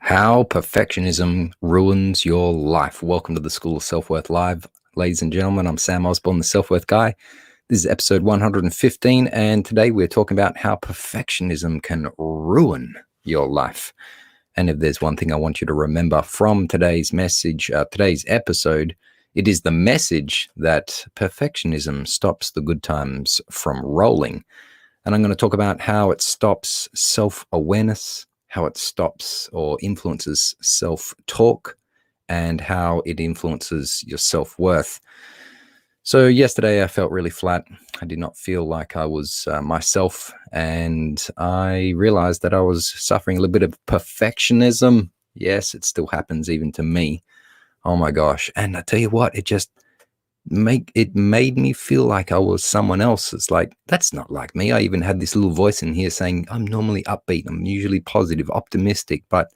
How perfectionism ruins your life. Welcome to the School of Self-Worth Live. Ladies and gentlemen, I'm Sam Osborne, the Self-Worth Guy. This is episode 115, and today we're talking about how perfectionism can ruin your life. And if there's one thing I want you to remember from today's message, today's episode, it is the message that perfectionism stops the good times from rolling. And I'm going to talk about how it stops self-awareness, how it stops or influences self-talk, and how it influences your self-worth. So yesterday I felt really flat. I did not feel like I was myself, and I realized that I was suffering a little bit of perfectionism. Yes, it still happens even to me. Oh my gosh. And I tell you what, it made me feel like I was someone else. It's like, that's not like me. I even had this little voice in here saying, I'm normally upbeat. I'm usually positive, optimistic, but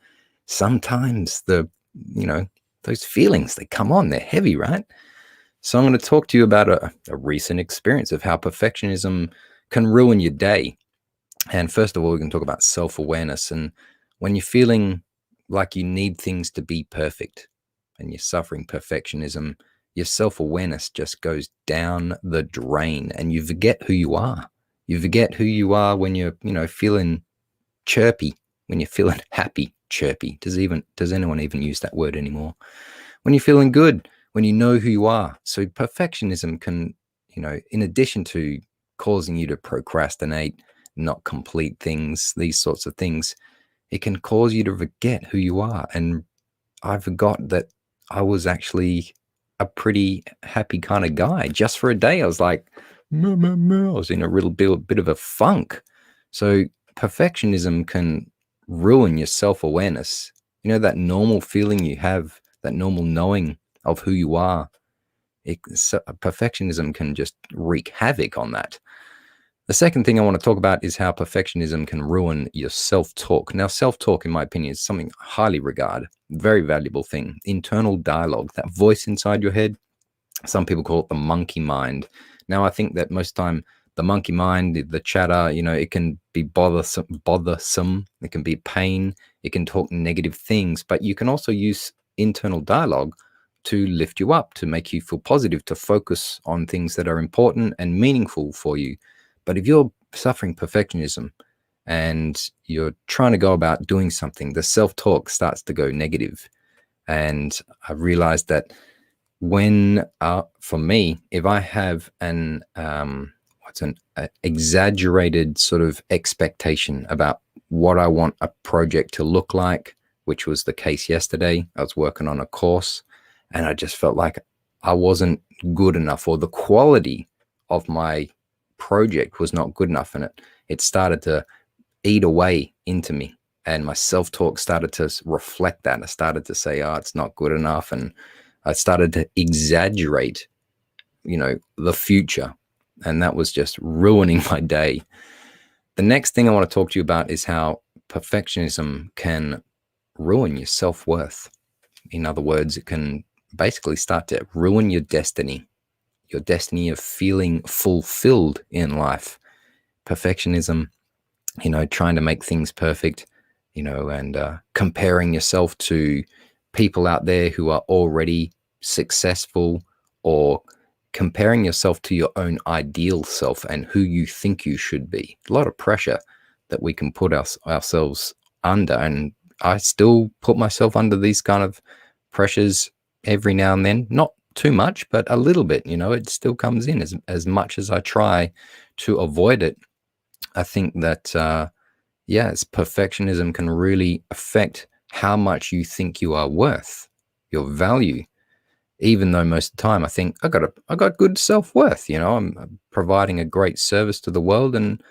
sometimes those feelings, they come on, they're heavy, right? So I'm going to talk to you about a recent experience of how perfectionism can ruin your day. And first of all, we can talk about self-awareness. And when you're feeling like you need things to be perfect and you're suffering perfectionism, your self-awareness just goes down the drain and you forget who you are. You forget who you are when you're, feeling chirpy, when you're feeling happy, chirpy. Does anyone even use that word anymore? When you're feeling good, when you know who you are. So perfectionism can, in addition to causing you to procrastinate, not complete things, these sorts of things, it can cause you to forget who you are. And I forgot that I was actually a pretty happy kind of guy. Just for a day, I was like, meh, meh, meh. I was in a real bit of a funk. So perfectionism can ruin your self-awareness. You know, that normal feeling you have, that normal knowing of who you are. Perfectionism can just wreak havoc on that. The second thing I want to talk about is how perfectionism can ruin your self-talk. Now, self-talk, in my opinion, is something I highly regard, very valuable thing. Internal dialogue, that voice inside your head. Some people call it the monkey mind. Now, I think that most time the monkey mind, the chatter, it can be bothersome. It can be pain. It can talk negative things, but you can also use internal dialogue to lift you up, to make you feel positive, to focus on things that are important and meaningful for you. But if you're suffering perfectionism and you're trying to go about doing something, the self-talk starts to go negative. And I realized that for me, if I have an exaggerated sort of expectation about what I want a project to look like, which was the case yesterday. I was working on a course and I just felt like I wasn't good enough, or the quality of my project was not good enough, and it started to eat away into me, and my self-talk started to reflect that. I started to say, oh, it's not good enough, and I started to exaggerate the future, and that was just ruining my day. The next thing I want to talk to you about is how perfectionism can ruin your self-worth. In other words, it can basically start to ruin your destiny of feeling fulfilled in life. Perfectionism, trying to make things perfect, and comparing yourself to people out there who are already successful, or comparing yourself to your own ideal self and who you think you should be. A lot of pressure that we can put ourselves under. And I still put myself under these kind of pressures every now and then, not too much, but a little bit, it still comes in as much as I try to avoid it. I think that, perfectionism can really affect how much you think you are worth, your value. Even though most of the time I think I got good self-worth, I'm providing a great service to the world and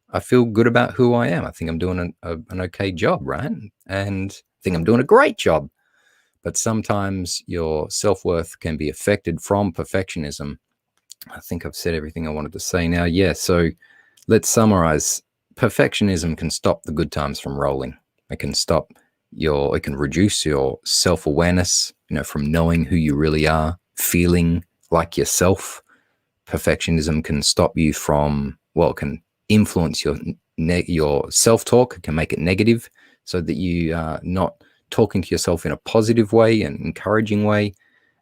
I feel good about who I am. I think I'm doing an okay job, right? And I think I'm doing a great job. But sometimes your self-worth can be affected from perfectionism. I think I've said everything I wanted to say now. Yeah, so let's summarize. Perfectionism can stop the good times from rolling. It can reduce your self-awareness, from knowing who you really are, feeling like yourself. Perfectionism can stop you from, can influence your self-talk. It can make it negative so that you are not talking to yourself in a positive way and encouraging way.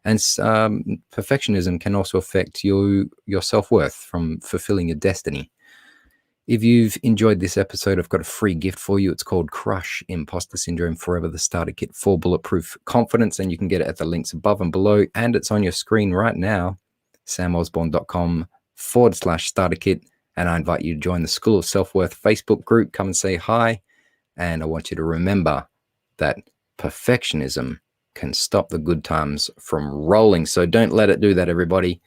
And perfectionism can also affect your self-worth from fulfilling your destiny. If you've enjoyed this episode, I've got a free gift for you. It's called Crush Imposter Syndrome Forever, the Starter Kit for Bulletproof Confidence. And you can get it at the links above and below. And it's on your screen right now, samosborne.com/starter kit. And I invite you to join the School of Self-Worth Facebook group. Come and say hi. And I want you to remember that perfectionism can stop the good times from rolling. So don't let it do that, everybody.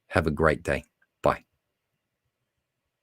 Have a great day.